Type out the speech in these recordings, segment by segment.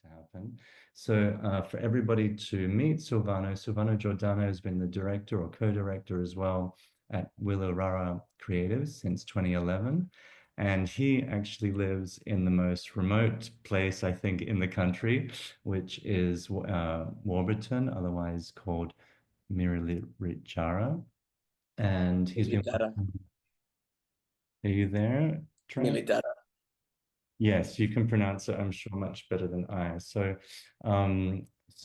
to happen. So for everybody to meet Silvano, Silvano Giordano has been the director or co-director as well at Willarara Creatives since 2011. And he actually lives in the most remote place, I think, in the country, which is Warburton, otherwise called Miriritjara. And he's been... Militara. Are you there, Trent? Militara. Yes, you can pronounce it, I'm sure, much better than I. So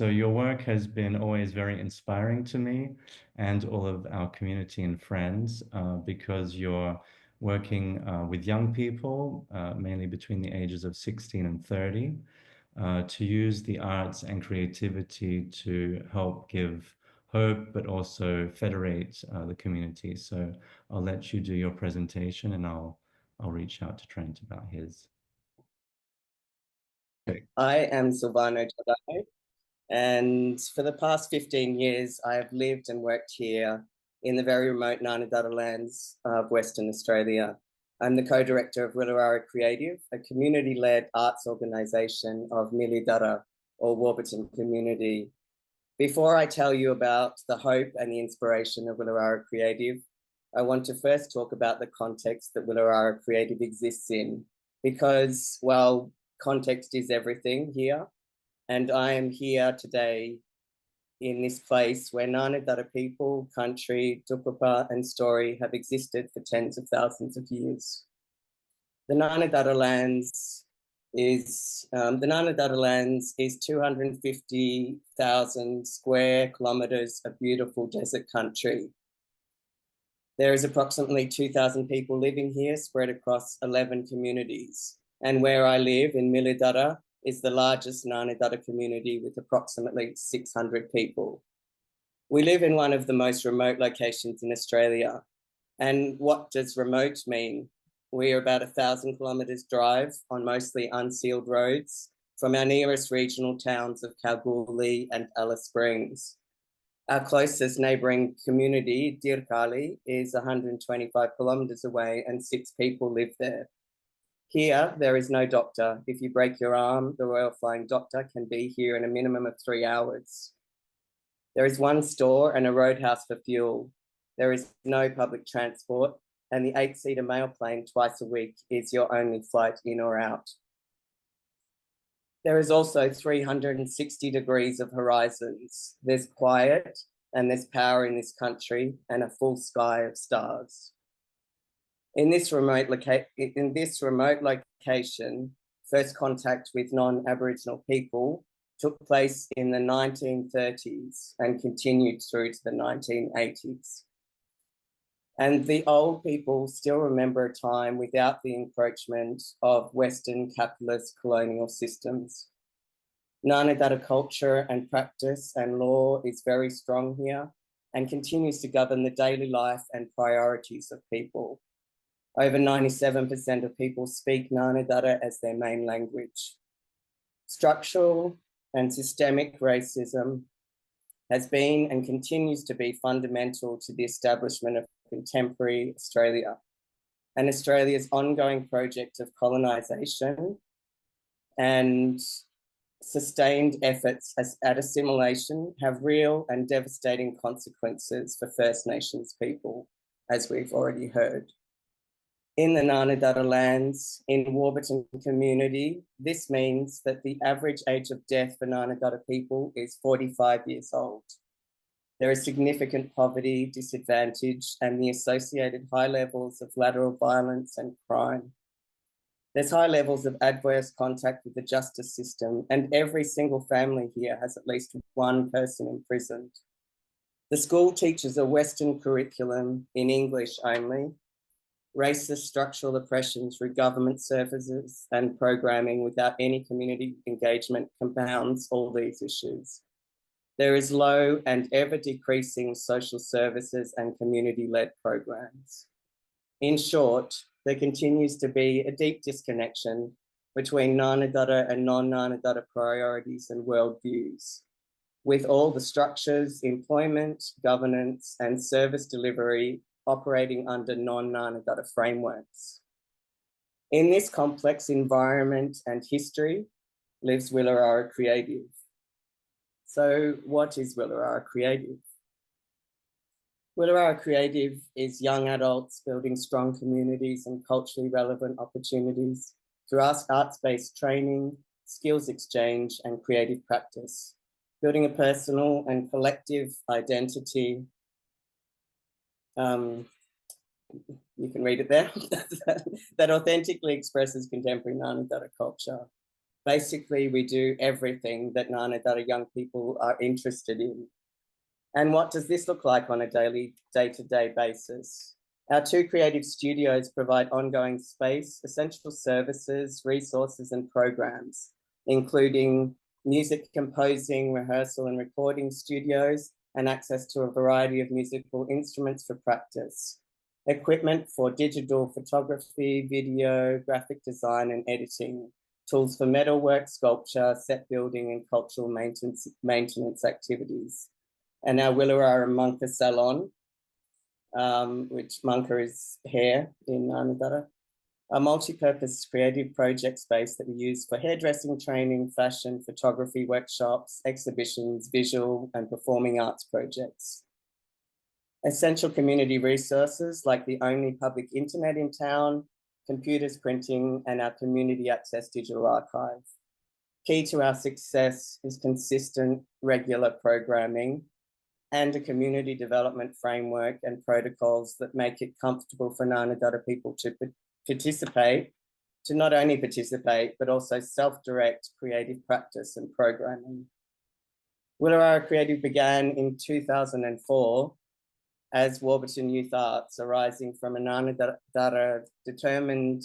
your work has been always very inspiring to me and all of our community and friends because you're working with young people, mainly between the ages of 16 and 30, to use the arts and creativity to help give hope, but also federate the community. So I'll let you do your presentation and I'll reach out to Trent about his. I am Silvano Giordano, and for the past 15 years, I have lived and worked here in the very remote Nganadara lands of Western Australia. I'm the co-director of Willarara Creative, a community-led arts organisation of Milidara, or Warburton community. Before I tell you about the hope and the inspiration of Willarara Creative, I want to first talk about the context that Willarara Creative exists in, because, well, context is everything here. And I am here today in this place where Nganadara people, country, tukupa, and story have existed for tens of thousands of years. The Nganadara lands is 250,000 square kilometers of beautiful desert country. There is approximately 2,000 people living here, spread across 11 communities. And where I live in Milidara is the largest Nganadara community with approximately 600 people. We live in one of the most remote locations in Australia. And what does remote mean? We are about 1,000 kilometres drive on mostly unsealed roads from our nearest regional towns of Kalgoorlie and Alice Springs. Our closest neighbouring community, Dirkali, is 125 kilometres away and 6 people live there. Here, there is no doctor. If you break your arm, the Royal Flying Doctor can be here in a minimum of 3 hours. There is one store and a roadhouse for fuel. There is no public transport, and the 8-seater mail plane twice a week is your only flight in or out. There is also 360 degrees of horizons. There's quiet and there's power in this country and a full sky of stars. In this remote location, first contact with non-Aboriginal people took place in the 1930s and continued through to the 1980s. And the old people still remember a time without the encroachment of Western capitalist colonial systems. Nganadara culture and practice and law is very strong here and continues to govern the daily life and priorities of people. Over 97% of people speak Nganadara as their main language. Structural and systemic racism has been and continues to be fundamental to the establishment of contemporary Australia and Australia's ongoing project of colonisation and sustained efforts at assimilation have real and devastating consequences for First Nations people, as we've already heard. In the Nganadara lands, in Warburton community, this means that the average age of death for Nganadara people is 45 years old. There is significant poverty, disadvantage, and the associated high levels of lateral violence and crime. There's high levels of adverse contact with the justice system, and every single family here has at least one person imprisoned. The school teaches a Western curriculum in English only. Racist structural oppression through government services and programming without any community engagement compounds all these issues. There is low and ever decreasing social services and community-led programs. In short, there continues to be a deep disconnection between Nganadara and non-Nganadara priorities and worldviews, with all the structures, employment, governance, and service delivery operating under non-Nganadara frameworks. In this complex environment and history, lives Willarara Creative. So what is Willarara Creative? Willarara Creative is young adults building strong communities and culturally relevant opportunities through arts-based training, skills exchange, and creative practice, building a personal and collective identity. You can read it there, that authentically expresses contemporary Ngarrindjatjara culture. Basically, we do everything that Ngarrindjatjara young people are interested in. And what does this look like on a daily, day-to-day basis? Our two creative studios provide ongoing space, essential services, resources, and programs, including music composing, rehearsal, and recording studios, and access to a variety of musical instruments for practice, equipment for digital photography, video, graphic design, and editing, tools for metalwork, sculpture, set building, and cultural maintenance activities. And our Willarara Munka Salon, which Munka is hair in Ngarrindjatjara, a multi-purpose creative project space that we use for hairdressing, training, fashion, photography, workshops, exhibitions, visual and performing arts projects. Essential community resources like the only public internet in town, computers, printing, and our community access digital archive. Key to our success is consistent, regular programming and a community development framework and protocols that make it comfortable for Ngarrindjatjara people to participate, to not only participate, but also self-direct creative practice and programming. Willarara Creative began in 2004 as Warburton Youth Arts, arising from a Ngarrindjatjara determined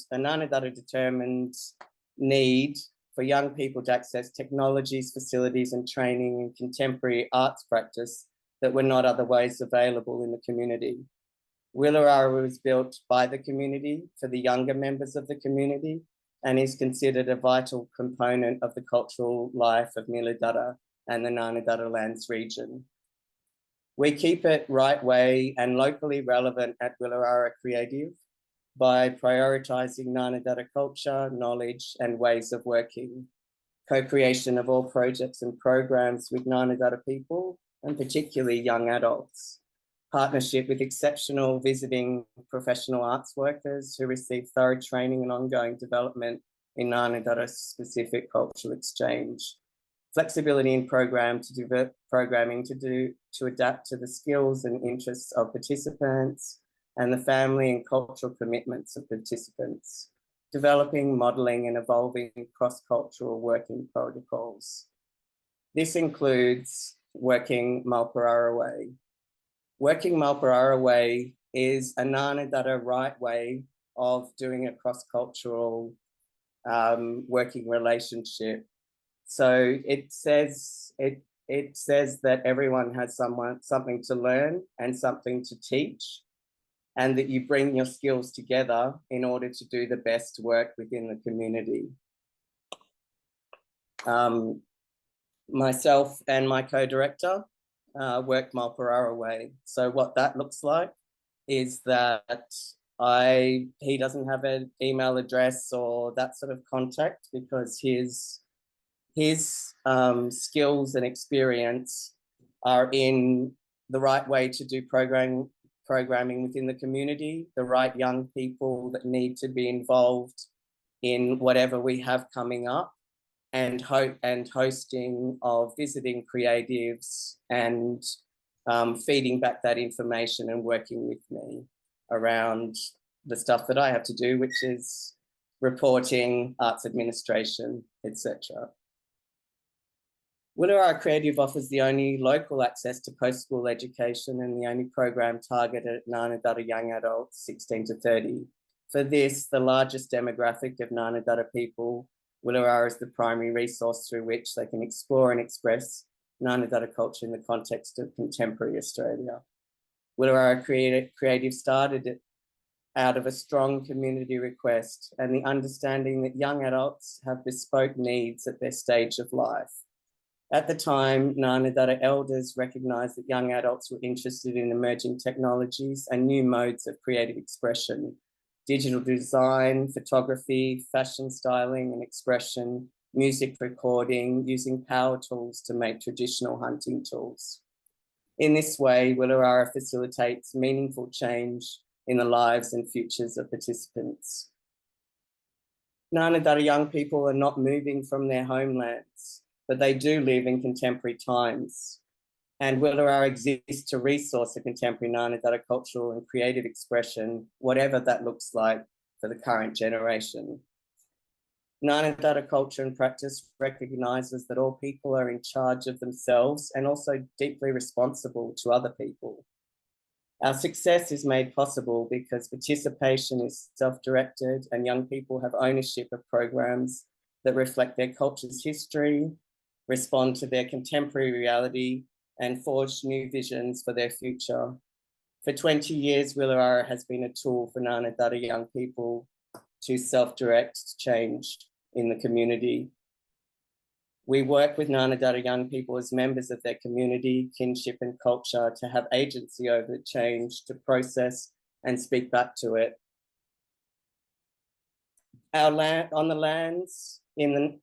need for young people to access technologies, facilities, and training in contemporary arts practice that were not otherwise available in the community. Willarara was built by the community for the younger members of the community and is considered a vital component of the cultural life of Miladara and the Ngarrindjatjara Lands region. We keep it right way and locally relevant at Willarara Creative by prioritising Ngarrindjatjara culture, knowledge, and ways of working, co-creation of all projects and programs with Ngarrindjatjara people, and particularly young adults, partnership with exceptional visiting professional arts workers who receive thorough training and ongoing development in Ngarrindjatjara specific cultural exchange, flexibility in programming to adapt to the skills and interests of participants and the family and cultural commitments of participants, developing, modelling, and evolving cross-cultural working protocols. This includes working Malparara Way. Working Malparara Way is a Ngarrindjatjara right way of doing a cross-cultural working relationship. So it says that everyone has something to learn and something to teach, and that you bring your skills together in order to do the best work within the community. Myself and my co-director work Malparara Way. So what that looks like is that he doesn't have an email address or that sort of contact because his skills and experience are in the right way to do programming within the community, the right young people that need to be involved in whatever we have coming up, and hosting of visiting creatives and feeding back that information and working with me around the stuff that I have to do, which is reporting, arts administration, etc. Willarara Creative offers the only local access to post-school education and the only program targeted at Ngarrindjatjara young adults 16 to 30. For this, the largest demographic of Ngarrindjatjara people, Willarara is the primary resource through which they can explore and express Ngarrindjatjara culture in the context of contemporary Australia. Willarara Creative started out of a strong community request and the understanding that young adults have bespoke needs at their stage of life. At the time, Ngarrindjatjara elders recognised that young adults were interested in emerging technologies and new modes of creative expression, digital design, photography, fashion styling and expression, music recording, using power tools to make traditional hunting tools. In this way, Willarara facilitates meaningful change in the lives and futures of participants. Ngarrindjatjara young people are not moving from their homelands, but they do live in contemporary times. And Willarara exists to resource the contemporary Ngarrindjatjara cultural and creative expression, whatever that looks like for the current generation. Ngarrindjatjara culture and practice recognises that all people are in charge of themselves and also deeply responsible to other people. Our success is made possible because participation is self-directed and young people have ownership of programs that reflect their culture's history, respond to their contemporary reality, and forge new visions for their future. For 20 years, Willarara has been a tool for Ngarrindjatjara young people to self-direct change in the community. We work with Ngarrindjatjara young people as members of their community, kinship and culture to have agency over change, to process and speak back to it. Our land, on the lands in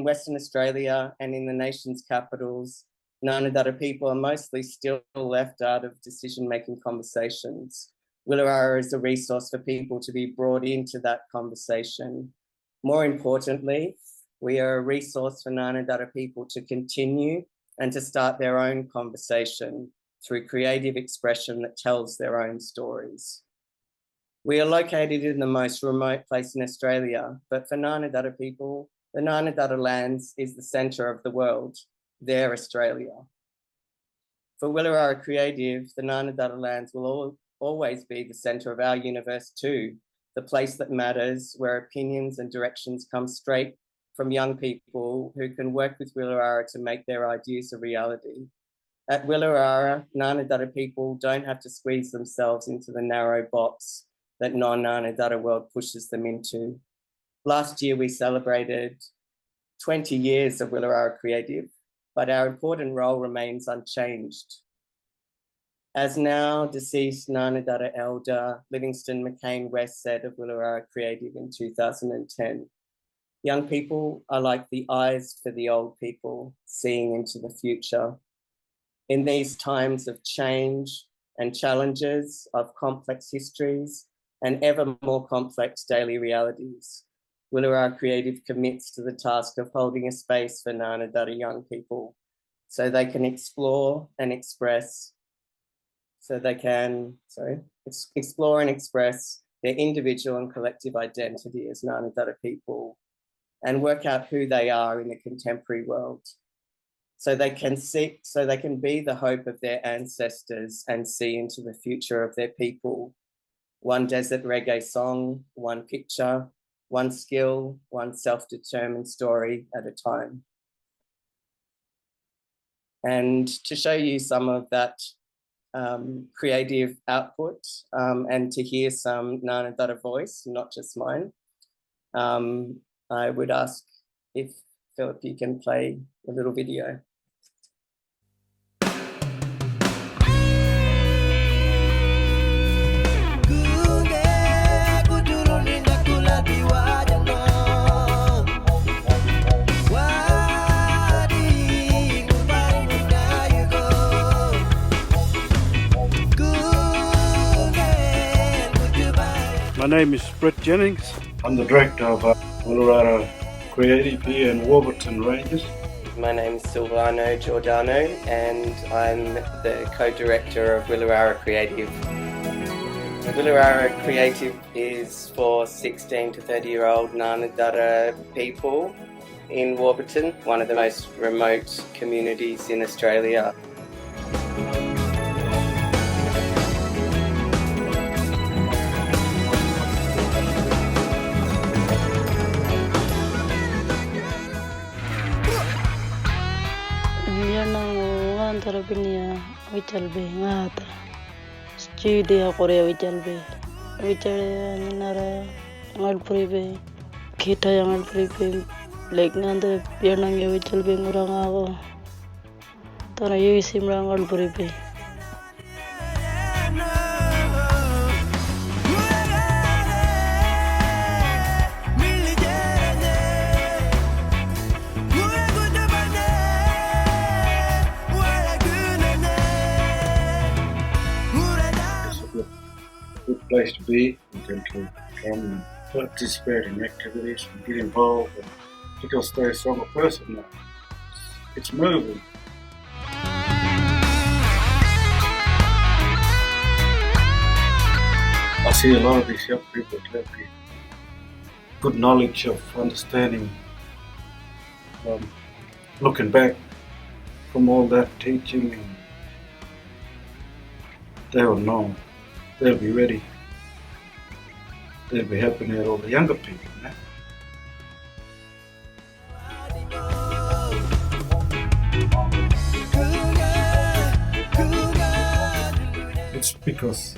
Western Australia and in the nation's capitals, Ngarrindjatjara people are mostly still left out of decision-making conversations. Willarara is a resource for people to be brought into that conversation. More importantly, we are a resource for Ngarrindjatjara people to continue and to start their own conversation through creative expression that tells their own stories. We are located in the most remote place in Australia, but for Ngarrindjatjara people, the Ngarrindjatjara lands is the centre of the world, their Australia. For Willarara Creative, the Ngarrindjatjara lands will always be the centre of our universe too, the place that matters, where opinions and directions come straight from young people who can work with Willarara to make their ideas a reality. At Willarara, Ngarrindjatjara people don't have to squeeze themselves into the narrow box that non-Ngarrindjatjara world pushes them into. Last year, we celebrated 20 years of Willarara Creative, but our important role remains unchanged. As now deceased Ngarrindjatjara elder Livingston McCain West said of Willarara Creative in 2010, young people are like the eyes for the old people, seeing into the future. In these times of change and challenges, of complex histories and ever more complex daily realities, Willarara Creative commits to the task of holding a space for Ngarrindjatjara young people so they can explore and express, explore and express their individual and collective identity as Ngarrindjatjara people and work out who they are in the contemporary world. So they can be the hope of their ancestors and see into the future of their people. One desert reggae song, one picture, one skill, one self-determined story at a time. And to show you some of that creative output and to hear some Ngarrindjatjara voice, not just mine, I would ask if Philip, you can play a little video. My name is Brett Jennings. I'm the director of Willarara Creative here in Warburton Ranges. My name is SILVANO GIORDANO and I'm the co-director of Willarara Creative. Willarara Creative is for 16 to 30-year-old Ngarrindjatjara people in Warburton, one of the most remote communities in Australia. Tarabinia Vichalbe Ngata Studia Korea Vichalbe Vichal Nara Alpribe Kita yang Alpribe Lake Nanda Pianang Vichalbe Murangago Tana Yusimrang Alpribe. place to be, and then to come and participate in activities and get involved, and because they're a stronger person now. It's moving. I see a lot of these young people have the good knowledge of understanding, looking back from all that teaching, and they will know, they'll be ready, they'll be helping out all the younger people. It's because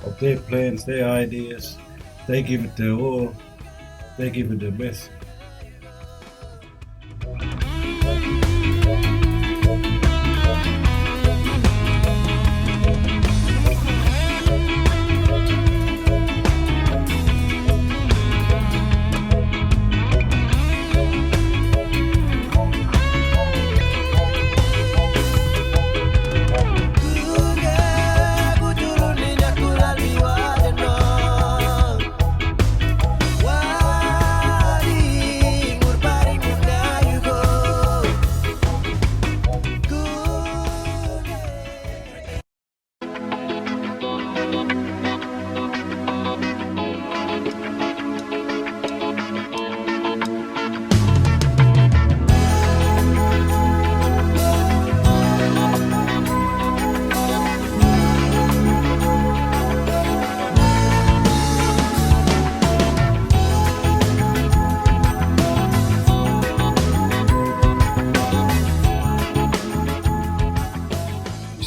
of their plans, their ideas, they give it their all, they give it their best.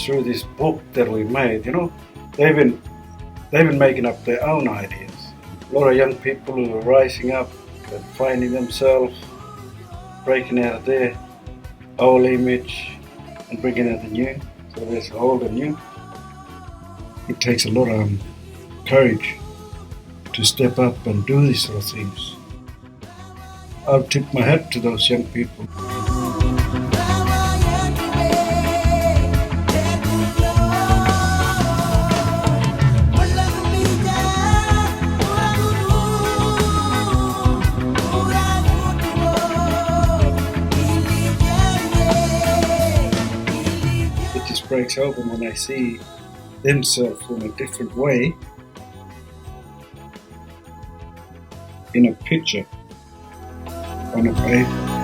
Through this book that we made, they've been making up their own ideas. A lot of young people who are rising up and finding themselves, breaking out of their old image and bringing out the new. So there's old and new. It takes a lot of courage to step up and do these sort of things. I'll tip my hat to those young people. Breaks open when I see themselves in a different way in a picture on a paper.